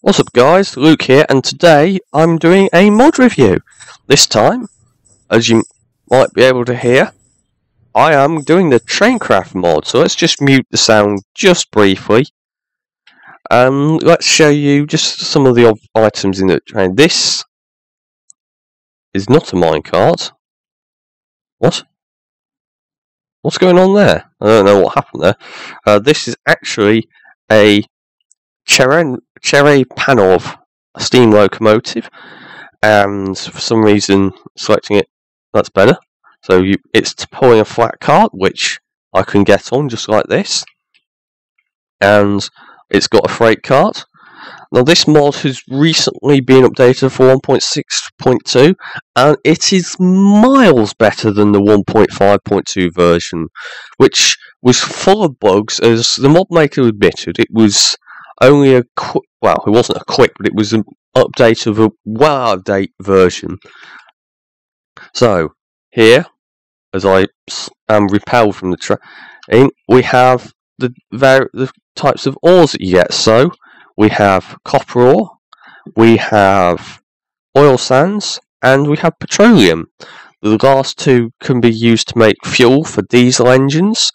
What's up guys, Luke here, and today I'm doing a mod review. This time, as you might be able to hear, I am doing the Traincraft mod, so let's just mute the sound just briefly. And let's show you just some of the items in the train. This is not a minecart. What? What's going on there? I don't know what happened there. This is actually a Cherepanov steam locomotive, and for some reason selecting it, that's better. So it's pulling a flat cart, which I can get on just like this, and it's got a freight cart. Now this mod has recently been updated for 1.6.2, and it is miles better than the 1.5.2 version, which was full of bugs, as the mod maker admitted. It was only a quick, well, it wasn't a quick, but it was an update of a well-out-of-date version. So, here, as I am repelled from the train, we have the types of ores that you get. So, we have copper ore, we have oil sands, and we have petroleum. The last two can be used to make fuel for diesel engines.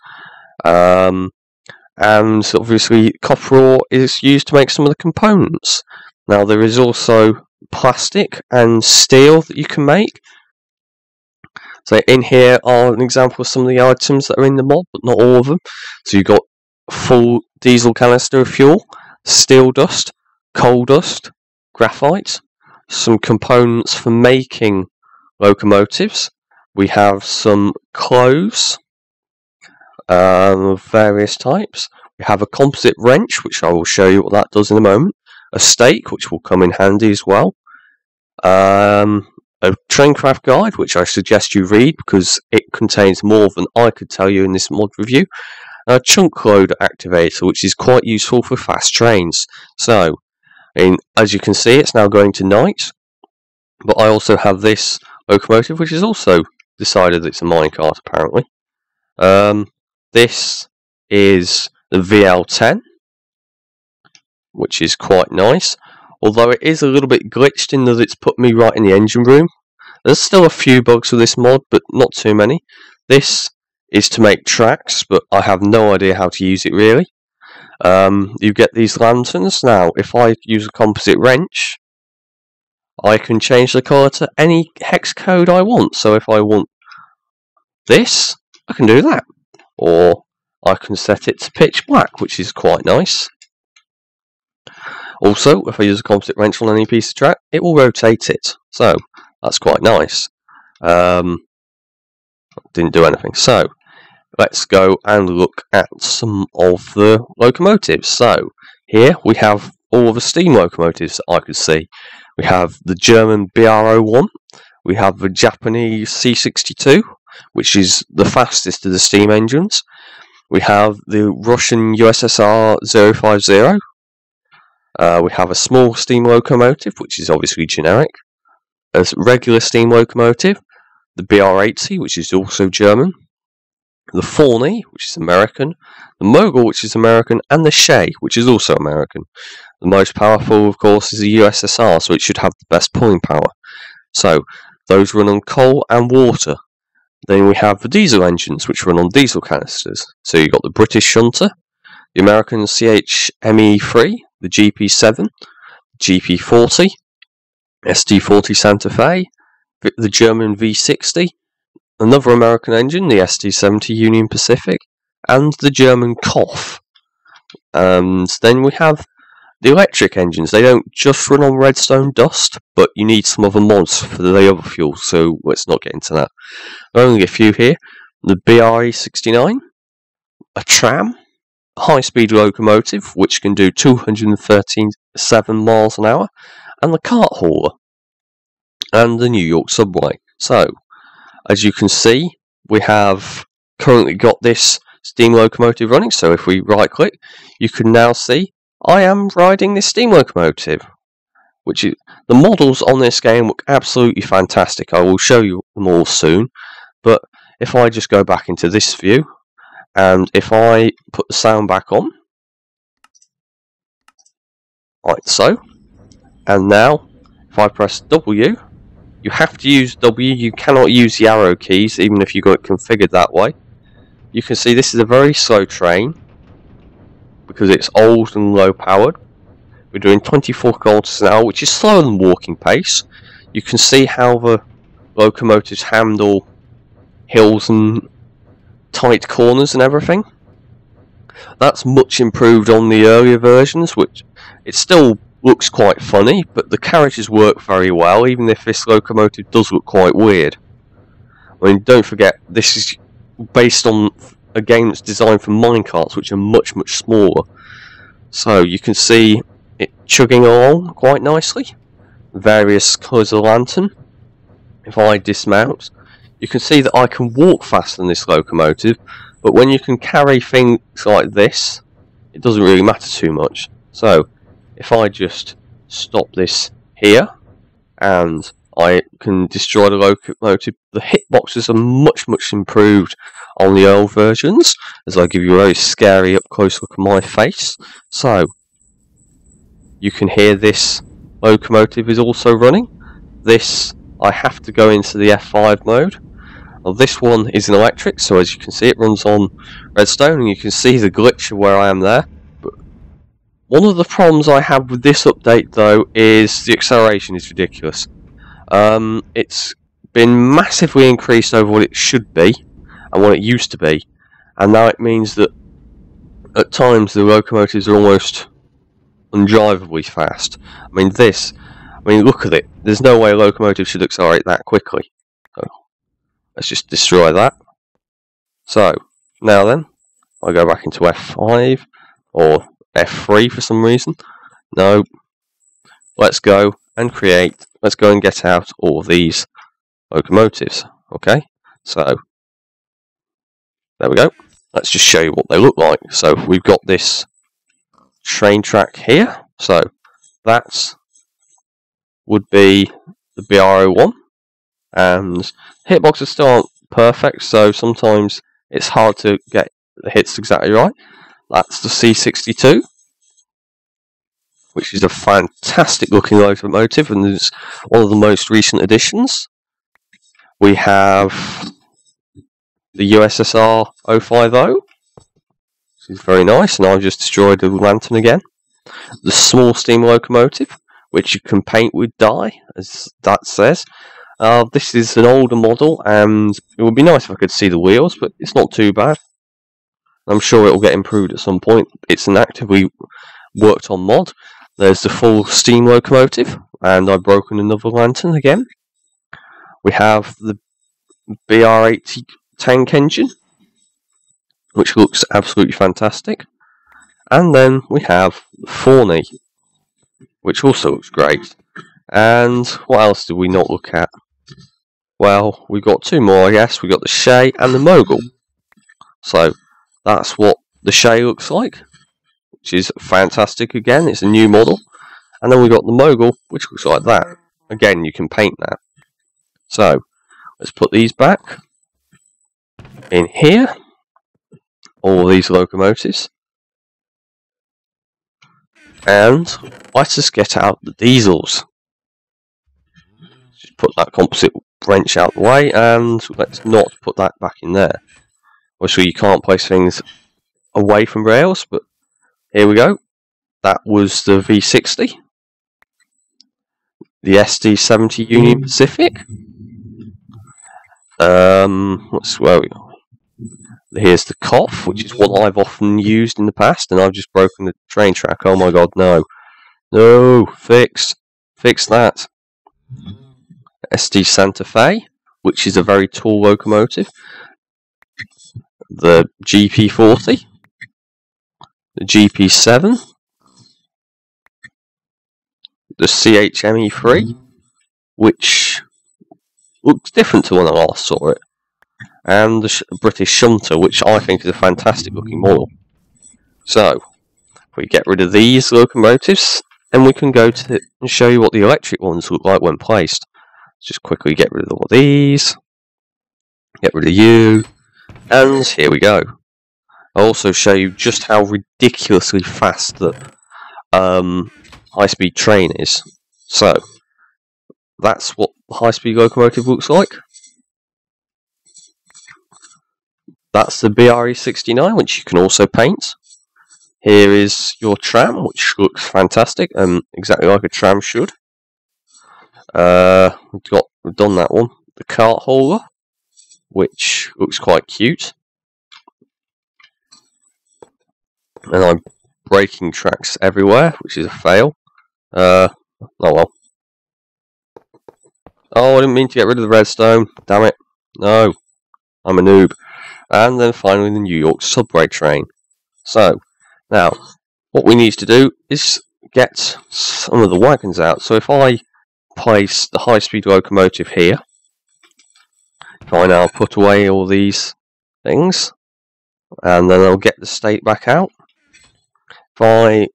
And obviously copper ore is used to make some of the components. Now there is also plastic and steel that you can make. So in here are an example of some of the items that are in the mod, but not all of them. So you've got full diesel canister of fuel, steel dust, coal dust, graphite, some components for making locomotives. We have some clothes of various types. We have a composite wrench, which I will show you what that does in a moment. A stake, which will come in handy as well. A Traincraft guide, which I suggest you read because it contains more than I could tell you in this mod review. And a chunk loader activator, which is quite useful for fast trains. So, as you can see, it's now going to night. But I also have this locomotive, which is also decided it's a minecart, apparently. This is the VL10, which is quite nice, although it is a little bit glitched in that it's put me right in the engine room. There's still a few bugs with this mod, but not too many. This is to make tracks, but I have no idea how to use it really. You get these lanterns. Now, if I use a composite wrench, I can change the colour to any hex code I want. So if I want this, I can do that. Or I can set it to pitch black, which is quite nice. Also, if I use a composite wrench on any piece of track, it will rotate it. So, that's quite nice. Didn't do anything. So, let's go and look at some of the locomotives. So, here we have all of the steam locomotives that I could see. We have the German BR-01. We have the Japanese C62, which is the fastest of the steam engines. We have the Russian USSR 050. We have a small steam locomotive, which is obviously generic. A regular steam locomotive. The BR-80, which is also German. The Forney, which is American. The Mogul, which is American. And the Shay, which is also American. The most powerful, of course, is the USSR, so it should have the best pulling power. So, those run on coal and water. Then we have the diesel engines, which run on diesel canisters. So you've got the British Shunter, the American CHME3, the GP7, GP40, ST40 Santa Fe, the German V60, another American engine, the ST70 Union Pacific, and the German KOF. And then we have the electric engines. They don't just run on redstone dust, but you need some other mods for the other fuels, so let's not get into that. There are only a few here. The BRE69, a Tram, a high-speed locomotive, which can do 237 miles an hour, and the cart hauler, and the New York subway. So, as you can see, we have currently got this steam locomotive running, so if we right-click, you can now see I am riding this steam locomotive, which is, the models on this game look absolutely fantastic. I will show you them all soon, but if I just go back into this view, and if I put the sound back on, like so, And now, if I press W, you have to use W, you cannot use the arrow keys, even if you've got it configured that way. You can see this is a very slow train, because it's old and low powered. We're doing 24 kilometers an hour, which is slower than walking pace. You can see how the locomotives handle hills and tight corners and everything. That's much improved on the earlier versions, which it still looks quite funny, but the carriages work very well, even if this locomotive does look quite weird. I mean, don't forget, this is based on a game that's designed for minecarts, which are much smaller. So you can see it chugging along quite nicely. Various colours of lantern. If I dismount, you can see that I can walk faster than this locomotive, but when you can carry things like this, it doesn't really matter too much. So if I just stop this here and I can destroy the locomotive, the hitboxes are much improved on the old versions, as I give you a very scary up close look at my face. So you can hear this locomotive is also running. This, I have to go into the F5 mode. Well, this one is an electric, so as you can see it runs on redstone, and you can see the glitch of where I am there. But one of the problems I have with this update though is the acceleration is ridiculous. It's been massively increased over what it should be and what it used to be, and now it means that at times the locomotives are almost undrivably fast. I mean, look at it. There's no way a locomotive should accelerate that quickly. So let's just destroy that. So now then, I go back into F5 or F3 for some reason. No, let's go and get out all of these locomotives. Okay, so there we go. Let's just show you what they look like. So we've got this train track here. So that would be the BR01, and hitboxes still aren't perfect, so sometimes it's hard to get the hits exactly right. That's the C62, which is a fantastic looking locomotive and is one of the most recent additions. We have the USSR 050, which is very nice, and I've just destroyed the lantern again. The small steam locomotive, which you can paint with dye, as that says. This is an older model, and it would be nice if I could see the wheels, but it's not too bad. I'm sure it will get improved at some point. It's an actively worked on mod. There's the full steam locomotive, and I've broken another lantern again. We have the BR80 tank engine, which looks absolutely fantastic. And then we have the Forney, which also looks great. And what else did we not look at? Well, we've got two more, I guess. We've got the Shay and the Mogul. So that's what the Shay looks like, which is fantastic again. It's a new model. And then we've got the Mogul, which looks like that. Again, you can paint that. So let's put these back in here. All these locomotives. And let's just get out the diesels. Just put that composite wrench out the way, and let's not put that back in there. Obviously you can't place things away from rails, but here we go. That was the V60. The SD70 Union Pacific. Where we go? Here's the Cough, which is what I've often used in the past, and I've just broken the train track. Oh my god, no. No, fix that. SD Santa Fe, which is a very tall locomotive. The GP40. The GP7. The CHME3, which looks different to when I last saw it. And the British Shunter, which I think is a fantastic looking model. So, if we get rid of these locomotives, then we can go to and show you what the electric ones look like when placed. Just quickly get rid of all these, get rid of you, and here we go. I'll also show you just how ridiculously fast the high-speed train is. So that's what the high-speed locomotive looks like. That's the BRE69, which you can also paint. Here is your tram, which looks fantastic, exactly like a tram should. We've done that one. The cart hauler, which looks quite cute. And I'm breaking tracks everywhere, which is a fail. Oh well. Oh, I didn't mean to get rid of the redstone. Damn it. No. I'm a noob. And then finally the New York subway train. So, now, what we need to do is get some of the wagons out. So if I place the high-speed locomotive here, if I now put away all these things, and then I'll get the stake back out. If I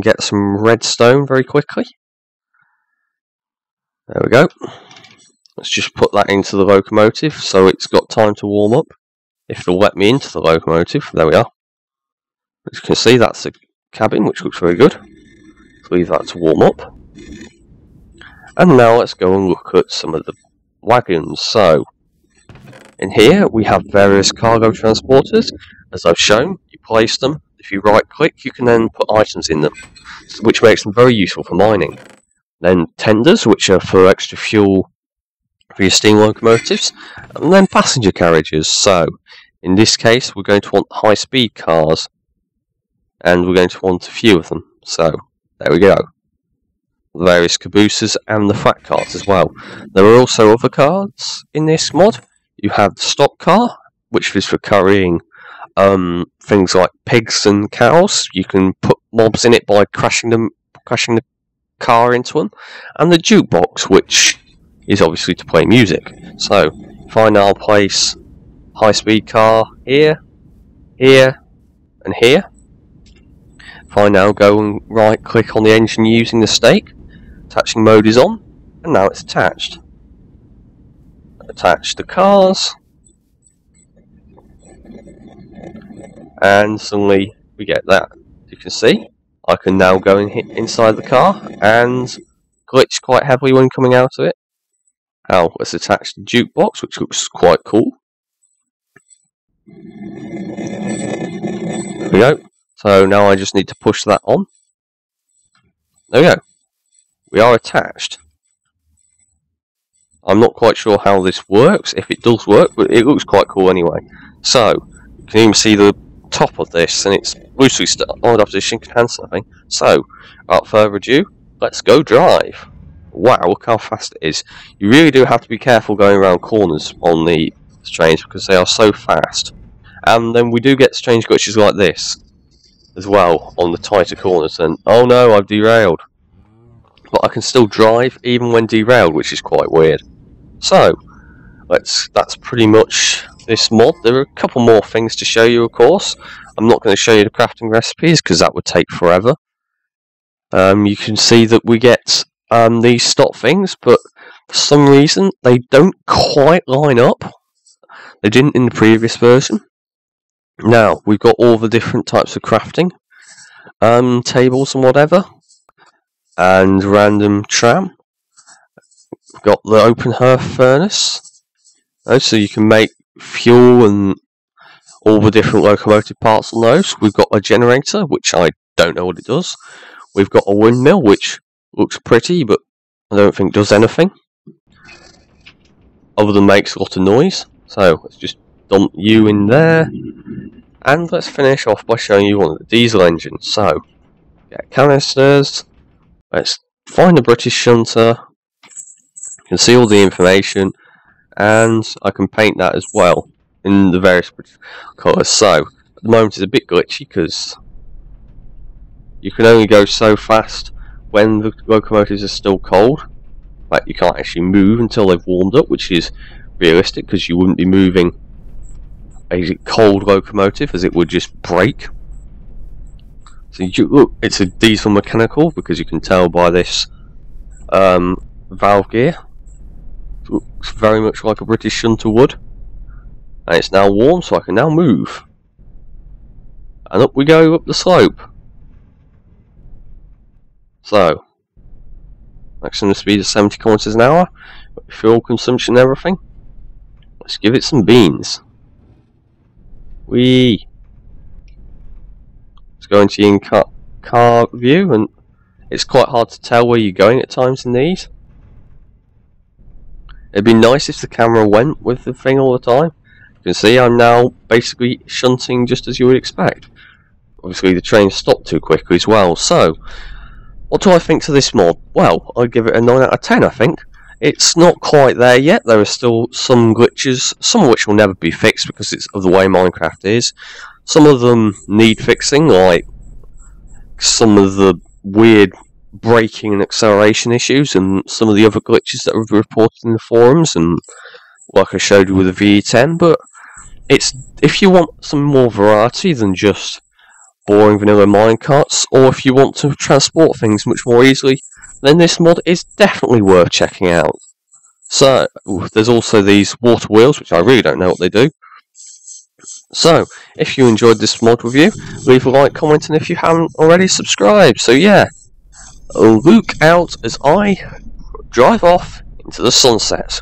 get some redstone very quickly. There we go. Let's just put that into the locomotive so it's got time to warm up. If it'll let me into the locomotive. There we are. As you can see, that's the cabin, which looks very good. Let's leave that to warm up. And now let's go and look at some of the wagons. So, in here we have various cargo transporters. As I've shown, you place them. If you right click, you can then put items in them, which makes them very useful for mining. Then tenders, which are for extra fuel for your steam locomotives. And then passenger carriages. So, in this case, we're going to want high-speed cars. And we're going to want a few of them. So, there we go. The various cabooses and the flat cars as well. There are also other cars in this mod. You have the stock car, which is for carrying things like pigs and cows. You can put mobs in it by crashing the car into them. And the jukebox, which is obviously to play music. So, if I now place high-speed car here, here, and here. If I now go and right-click on the engine using the stake, attaching mode is on, and now it's attached. Attach the cars, and suddenly we get that. You can see, I can now go and hit inside the car, and glitch quite heavily when coming out of it. Now, let's attach the jukebox, which looks quite cool. There we go. So now I just need to push that on. There we go. We are attached. I'm not quite sure how this works, if it does work, but it looks quite cool anyway. So, you can even see the top of this, and it's loosely started opposition, can handle something. So, without further ado, let's go drive. Wow, look how fast it is. You really do have to be careful going around corners on the trains because they are so fast. And then we do get strange glitches like this as well on the tighter corners, and oh no, I've derailed. But I can still drive even when derailed, which is quite weird. So, that's pretty much this mod. There are a couple more things to show you, of course. I'm not going to show you the crafting recipes because that would take forever. You can see that we get these stock things, but for some reason they don't quite line up. They didn't in the previous version. Now, we've got all the different types of crafting, tables and whatever, and random tram. We've got the open hearth furnace, so you can make fuel and all the different locomotive parts on those. We've got a generator, which I don't know what it does. We've got a windmill, which looks pretty, but I don't think does anything, other than makes a lot of noise. So, let's just dump you in there. And let's finish off by showing you one of the diesel engines. So, get canisters, let's find the British shunter, you can see all the information, and I can paint that as well in the various colours. So, at the moment it's a bit glitchy because you can only go so fast when the locomotives are still cold. Like, you can't actually move until they've warmed up, which is realistic because you wouldn't be moving a cold locomotive as it would just break. So look, it's a diesel mechanical because you can tell by this valve gear. It looks very much like a British shunter would. And it's now warm, so I can now move. And up we go up the slope. So, Maximum speed of 70 kilometers an hour. Fuel consumption and everything. Let's give it some beans. Whee! Let's go into the in-car view, and it's quite hard to tell where you're going at times in these. It'd be nice if the camera went with the thing all the time. You can see I'm now basically shunting just as you would expect. Obviously the train stopped too quickly as well. So, what do I think to this mod? Well, I'd give it a 9 out of 10 I think. It's not quite there yet. There are still some glitches, some of which will never be fixed because it's of the way Minecraft is. Some of them need fixing, like some of the weird braking and acceleration issues, and some of the other glitches that were reported in the forums, and like I showed you with the VE10. But it's, if you want some more variety than just boring vanilla minecarts, or if you want to transport things much more easily, then this mod is definitely worth checking out. So, there's also these Waterwheels, which I really don't know what they do. So, if you enjoyed this mod review, leave a like, comment, and if you haven't already, subscribe. So yeah, look out as I drive off into the sunset.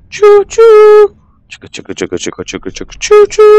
Choo choo! Choo choo choo choo choo choo choo choo choo.